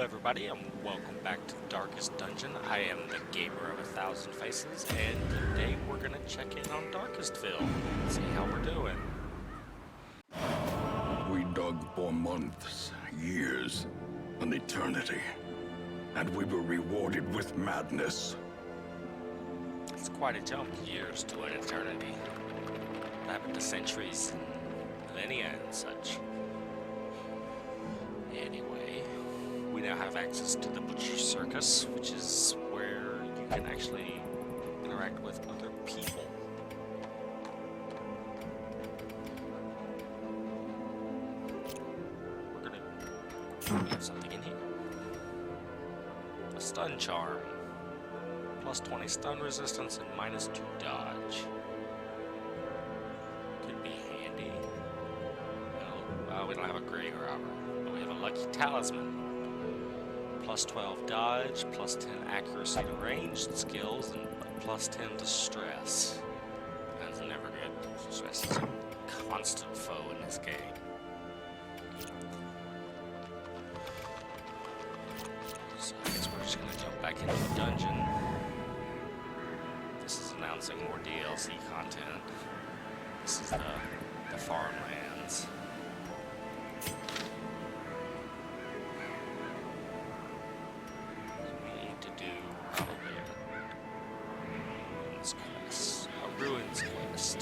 everybody, and welcome back to the Darkest Dungeon. I am the Gamer of 1,000 Faces, and today we're gonna check in on Darkestville, see how we're doing. We dug for months, years, an eternity, and we were rewarded with madness. It's quite a jump, years to an eternity. What happened to centuries, millennia, and such? Anyway, we now have access to the Butcher Circus, which is where you can actually interact with other people. We have something in here. A stun charm. Plus 20 stun resistance and minus 2 dodge. Could be handy. Well, we don't have a grave robber, but we have a lucky talisman. Plus 12 dodge, plus 10 accuracy to ranged skills, and plus 10 to stress. That's never good. Stress is a constant foe in this game. So I guess we're just gonna jump back into the dungeon. This is announcing more DLC content. This is the farmlands. We need to do probably a ruins quest. A ruins quest.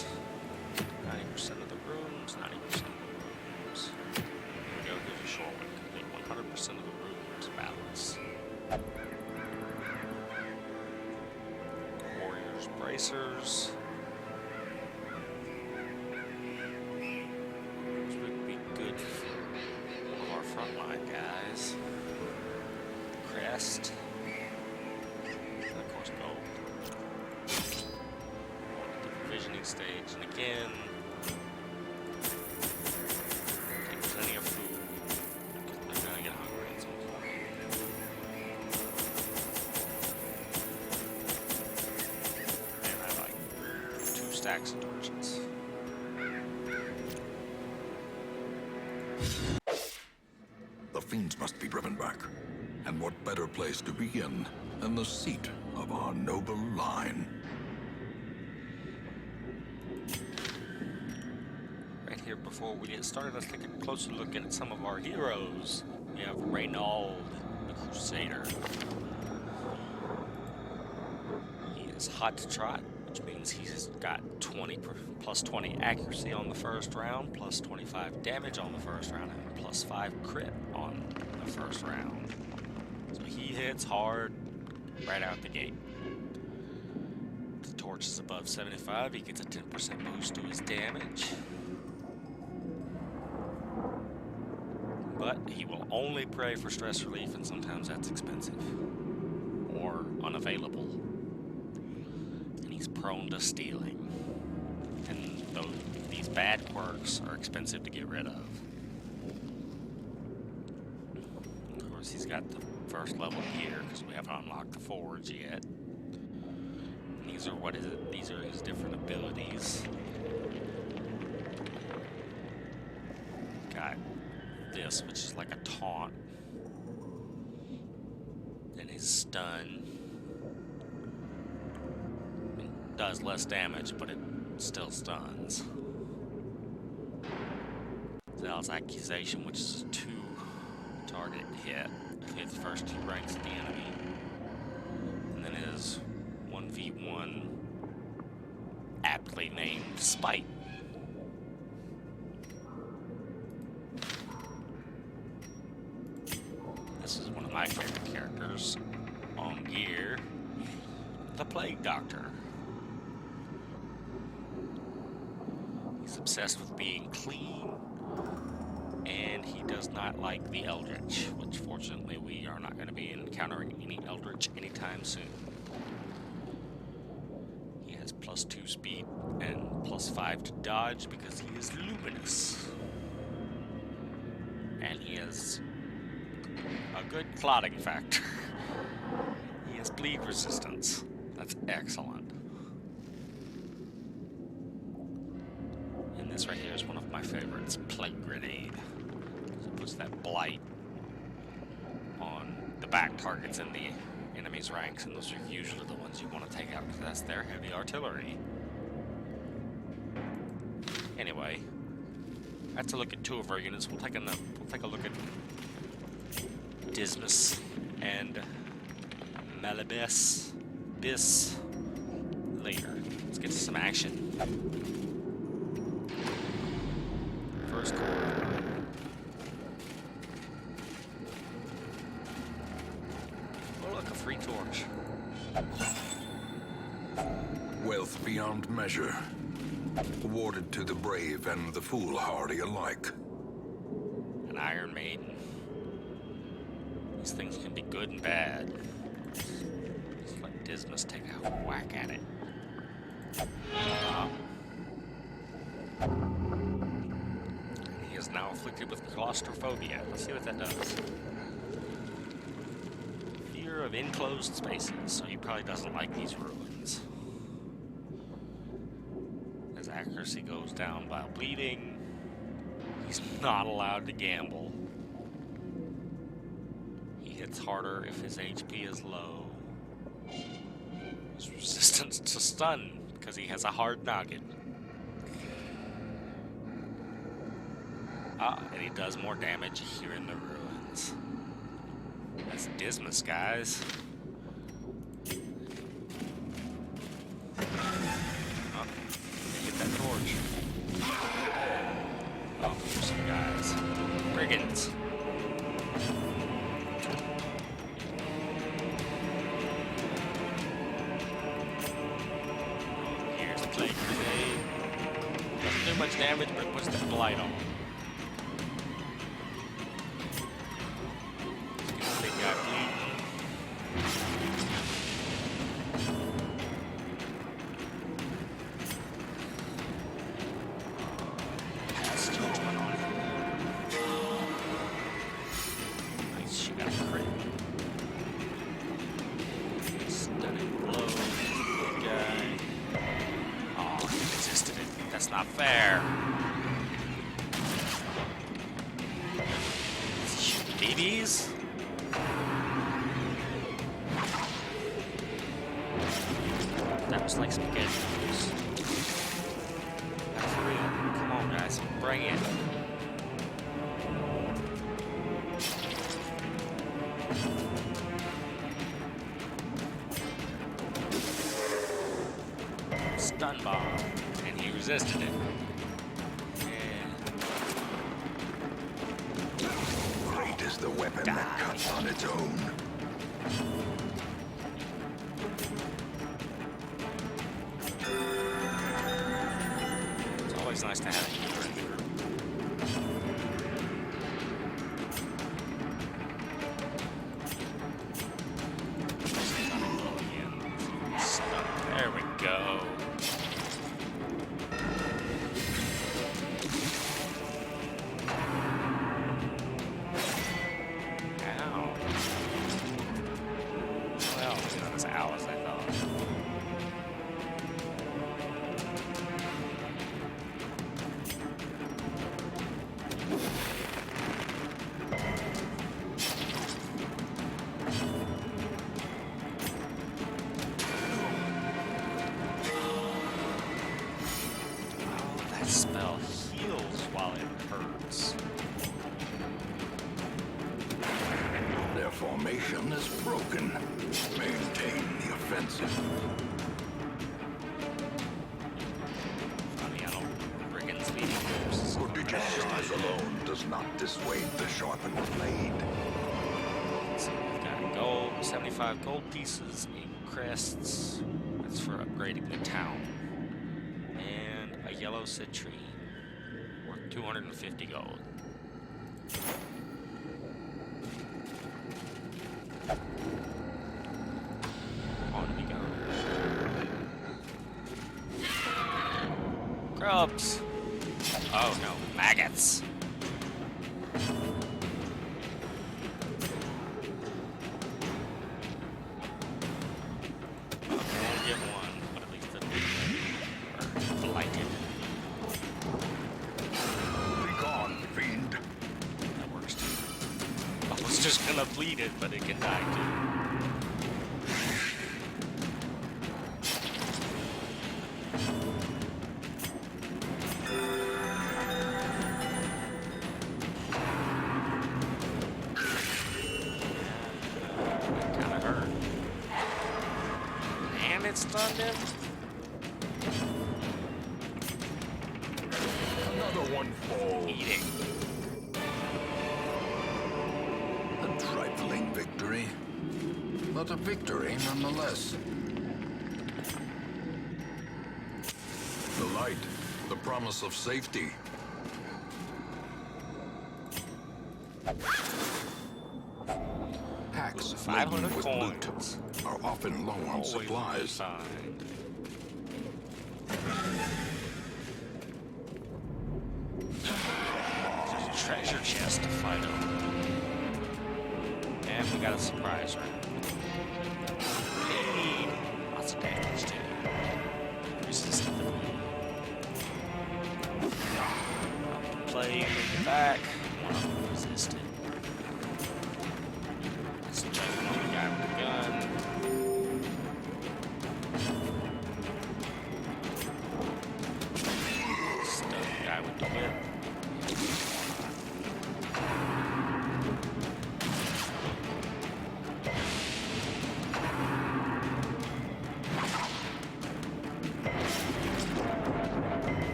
90% of the rooms, 90% of the rooms. Here we go, here's a short one. Complete 100% of the rooms balance. Warriors bracers. Which would be good for one of our frontline guys. Crest. And of course gold. The provisioning stage, and again, take plenty of food. Because they're gonna get hungry at some point. And I like 2 stacks of torches. The fiends must be driven back. And what better place to begin than the seat of our noble line? Right here, before we get started, let's take a closer look at some of our heroes. We have Reynauld, the Crusader. He is hot to trot, which means he's got plus 20 accuracy on the first round, plus 25 damage on the first round, and plus 5 crit on the first round. So he hits hard right out the gate. If the torch is above 75, he gets a 10% boost to his damage. But he will only pray for stress relief, and sometimes that's expensive or unavailable. And he's prone to stealing. And these bad quirks are expensive to get rid of. Of course, he's got the first level gear because we haven't unlocked the forge yet. And these are these are his different abilities. Got this, which is like a taunt, and his stun. It does less damage, but it still stuns. Zal's accusation, which is a 2-target hit. Hit the first 2 ranks of the enemy, and then his 1v1, aptly named Spite. This is one of my favorite characters on gear, the Plague Doctor. He's obsessed with being clean, and he does not like the Eldritch, which fortunately we are not going to be encountering any Eldritch anytime soon. He has plus 2 speed and plus 5 to dodge because he is luminous. And he has a good clotting factor. He has bleed resistance. That's excellent. And this right here is one of my favorites, Plague Grenade. So it puts that blight on the back targets in the enemy's ranks, and those are usually the ones you want to take out because that's their heavy artillery. Anyway, that's a look at two of our units. We'll take a look at Dismas and Malabes later. Let's get to some action. First corps. Oh look, a free torch. Wealth beyond measure, awarded to the brave and the foolhardy alike. An Iron Maiden. These things can be good and bad. Let's let Dismas take a whack at it. He is now afflicted with claustrophobia. Let's see what that does. Fear of enclosed spaces, so he probably doesn't like these ruins. His accuracy goes down while bleeding. He's not allowed to gamble. He hits harder if his HP is low. His resistance to stun, because he has a hard noggin. And he does more damage here in the ruins. That's Dismas, guys. Oh, hit that torch. Oh, here's some guys. Brigands. Here's the Plague Grenade. Doesn't do much damage, but puts the blight on. Big guy bleeding. Pass judgment on him. Nice, she got a crit. Stunning blow. Big guy. Oh, he resisted it. That's not fair. BBs? That was like spaghetti noodles. That's real. Come on, guys. Bring it. Stun bomb. And he resisted it. Great is the weapon that cuts on its own. It's always nice to have a healer in the group. There we go. Ow. Well, it's not as ow as I thought. Oh, that spell heals while it hurts. Their formation is broken. Maintain the offensive. Funny, I don't. Brigands leading forces. Prodigious size alone does not dissuade the sharpened blade. So we've got gold, 75 gold pieces, 8 crests. That's for upgrading the town. And a yellow citrine worth 250 gold. On we go. Grubs! Oh no, maggots! Only get one, but at least they're blighted. Be gone, fiend. That works too. Oh, It's just gonna bleed it, but it can die too. Kinda hurt. And it stunned him. Another one falls. Eating. A trifling victory, but a victory nonetheless. The light, the promise of safety. Hacks 500 laden with loot coins. are often low on Always supplies. find. There's a treasure chest to fight over. And we got a surprise round. Hey, lots of damage too. Resistant. Play, bring it back. One of them resisted. Let's jump on the guy with the gun. Stun the guy with the whip.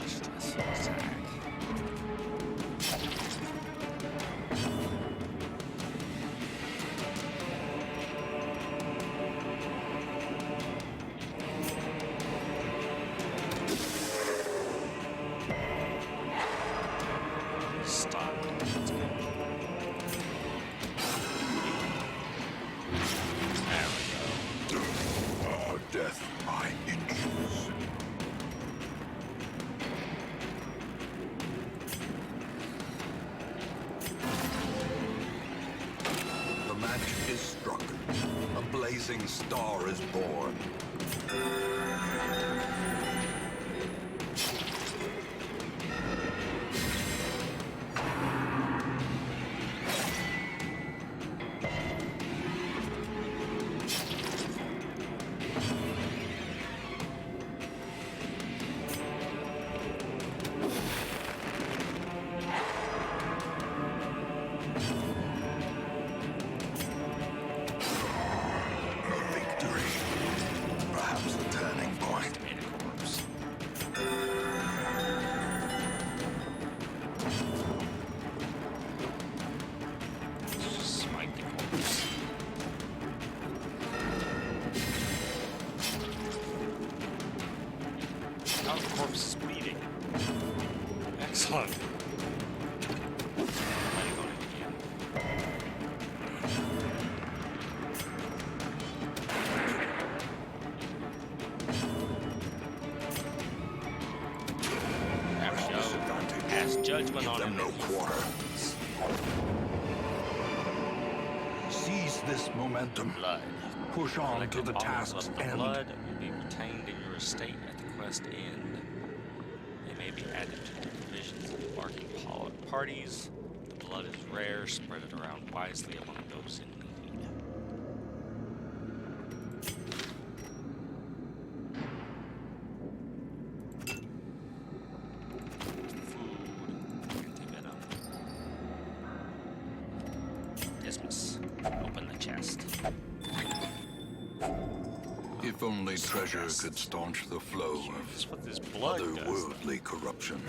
Stressful attack. Stop. Let's go. There we go. Death by inches. The match is struck. A blazing star is born. Victory. Perhaps the turning point. Made a corpse. Just smite the corpse. Now the corpse is bleeding. Excellent. Fighting on it again. There we go. Has judgment on Give them him. no quarter. Seize this momentum. Blood. Push on to Collected the bottles task's of the end. blood will be retained in your estate at the quest end. They may be added to the provisions of embarking parties. The blood is rare. Spread it around wisely among those in need. Food. Antivenom. Dismiss. Open the chest. If only treasure could staunch the flow That's of what this blood does. otherworldly corruption.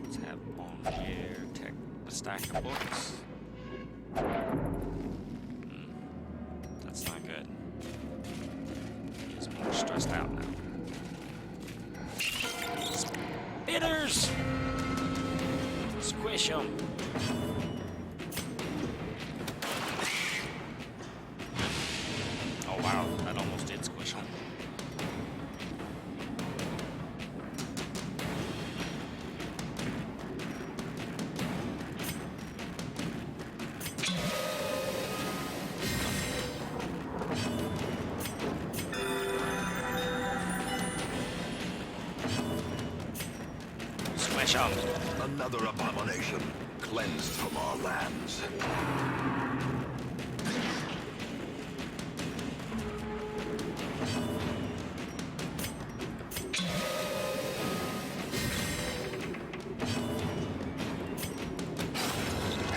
Let's have Bongier tech a stack of books. That's not good. He's more stressed out now. Spitters! Squish them. Oh wow, that almost did squish him. Smash them. Another abomination cleansed from our lands.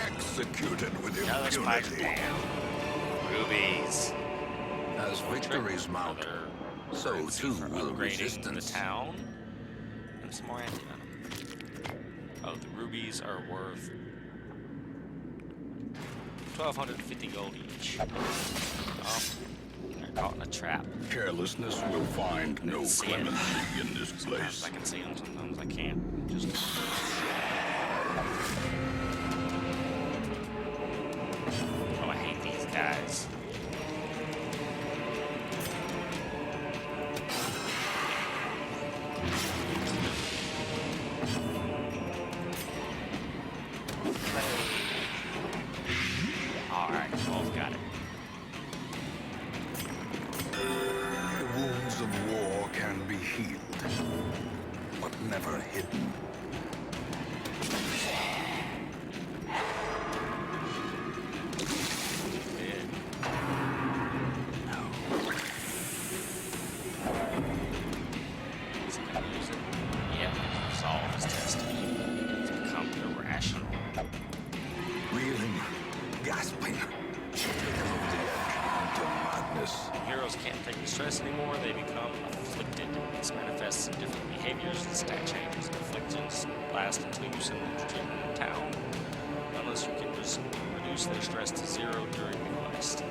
Executed with Another spike impunity. down. Rubies. As victories mount, Another so currency too for will upgrading the resistance. town. And some more anti-venom. Oh, the rubies are worth 1,250 gold each. Oh, they're caught in a trap. Carelessness will find no See it. clemency in this Sometimes place. I can see them, sometimes I can't. Just oh, I hate these guys. Alright, both got it. The wounds of war can be healed, but never hidden. Good. Is he gonna use it? Yep, resolve is tested. It's become irrational. Reeling, gasping, taken over the edge into madness. When heroes can't take the stress anymore, they become afflicted. This manifests in different behaviors and stat changes. Afflictions last until you send them to the town, unless you can reduce their stress to 0 during the quest.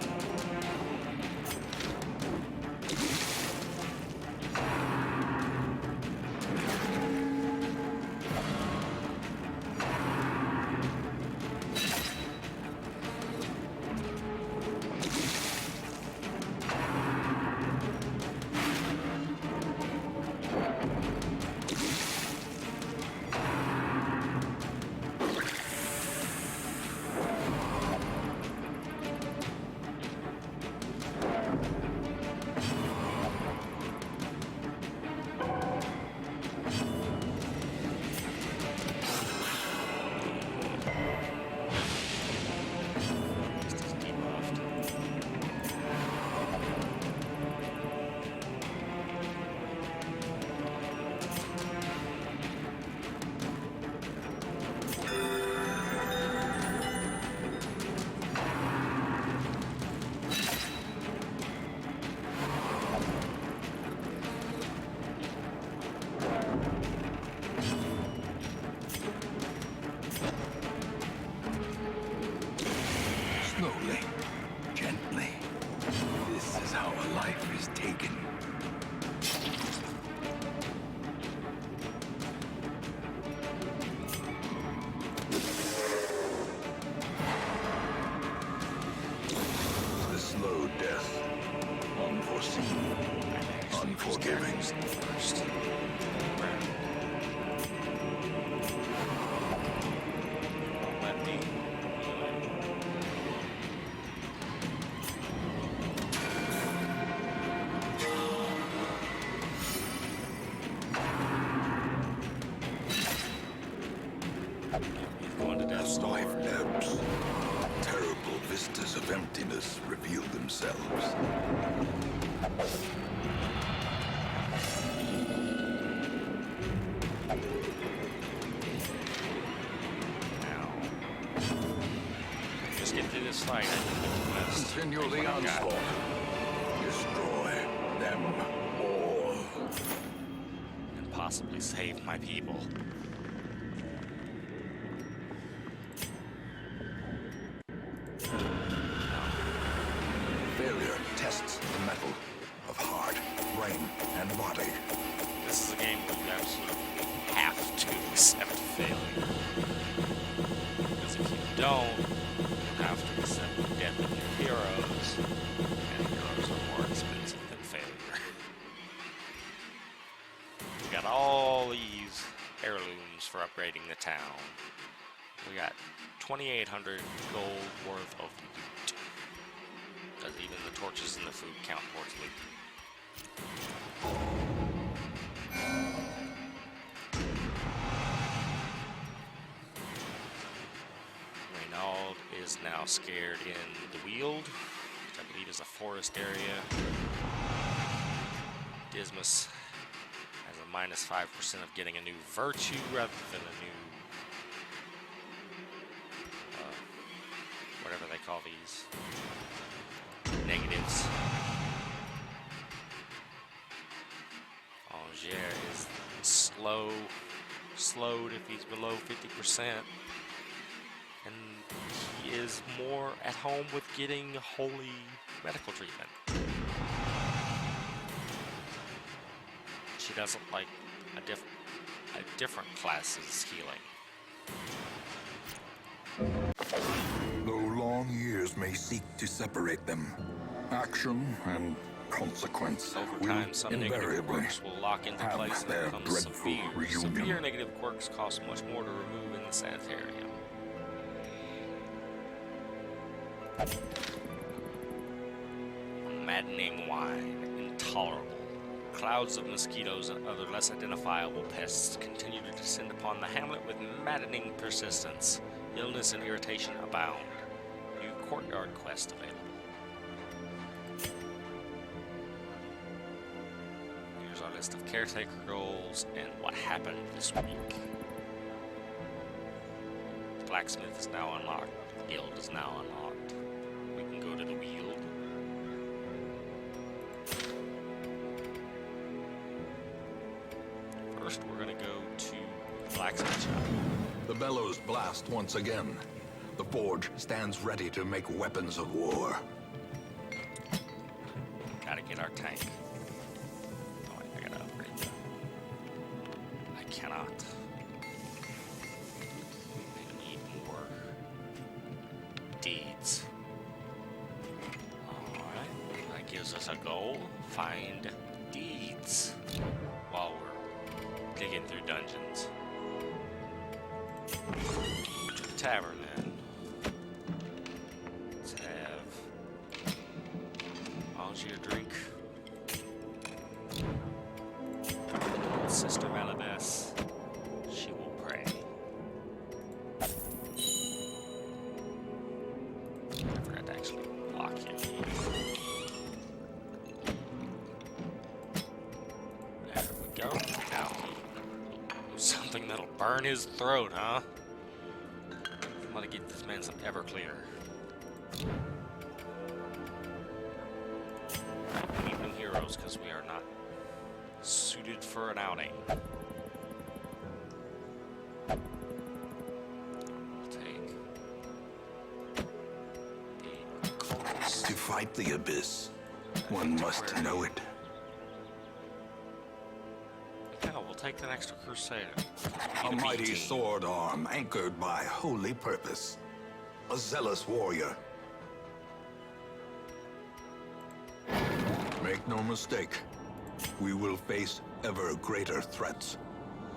Slowly, gently. This is how a life is taken. The slow death, unforeseen, unforgiving. First. Let me. He's going to death's As door. life ebbs, terrible vistas of emptiness reveal themselves. Now, just get through this fight. I can get the best. Continue Take the what I got. onslaught. Destroy them all. And possibly save my people. Failure tests the metal of heart, brain, and body. This is a game where you absolutely have to accept failure. Because if you don't, you have to accept the death of your heroes. And heroes are more expensive than failure. We got all these heirlooms for upgrading the town. We got 2,800 gold worth of loot. Does even the torches and the food count towards loot? is now scared in the Weald, which I believe is a forest area. Dismas has a minus 5% of getting a new virtue rather than a new whatever they call these negatives. Angers is slowed if he's below 50%, and he is more at home with getting holy medical treatment. She doesn't like a different class's healing. Though long years may seek to separate them, action and consequence Over will time, some negative invariably quirks will lock into have place and their become dreadful severe. reunion. Severe negative quirks cost much more to remove in the sanitarium. Maddening wine, intolerable. Clouds of mosquitoes and other less identifiable pests continue to descend upon the hamlet with maddening persistence. Illness and irritation abound. New courtyard quest available. Here's our list of caretaker goals and what happened this week. Blacksmith is now unlocked. Guild is now unlocked. We can go to the Weald. First, we're gonna go to Blacksmith shop. The bellows blast once again. The forge stands ready to make weapons of war. Gotta get our tank. Oh, I gotta upgrade that. I cannot. I need more deeds. Alright, that gives us a goal. Find deeds while we're digging through dungeons. To the tavern then. Let's have Angier drink. Sister Malabess, she will pray. I forgot to actually block him. There we go. Now, something that'll burn his throat, huh? I'm gonna get this man some Everclear. We need new heroes because we are not suited for an outing. We'll take the cultist. To fight the abyss, one must know it. Yeah, we'll take an extra crusader. A We need mighty B-team. sword arm anchored by holy purpose. A zealous warrior. Make no mistake, we will face ever greater threats.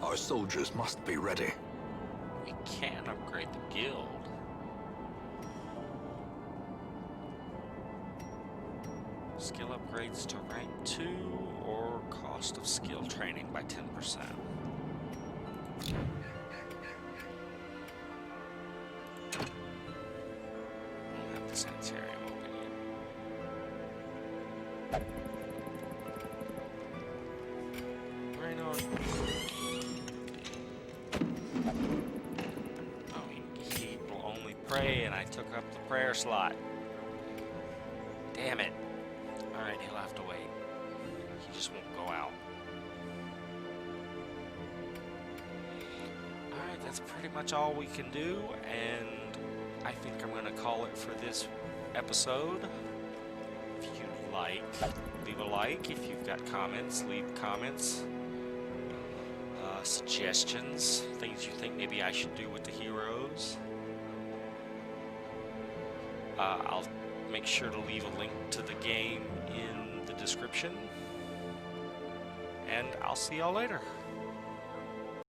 Our soldiers must be ready. We can upgrade the guild. Skill upgrades to rank 2 or cost of skill training by 10%. We'll have the sanitarium open yet. Right on. Oh, he will only pray, and I took up the prayer slot. Damn it. Alright, he'll have to wait. He just won't go out. Alright, that's pretty much all we can do, and I think I'm going to call it for this episode. If you'd like, leave a like. If you've got comments, leave comments. Suggestions, things you think maybe I should do with the heroes. I'll make sure to leave a link to the game in the description. And I'll see y'all later.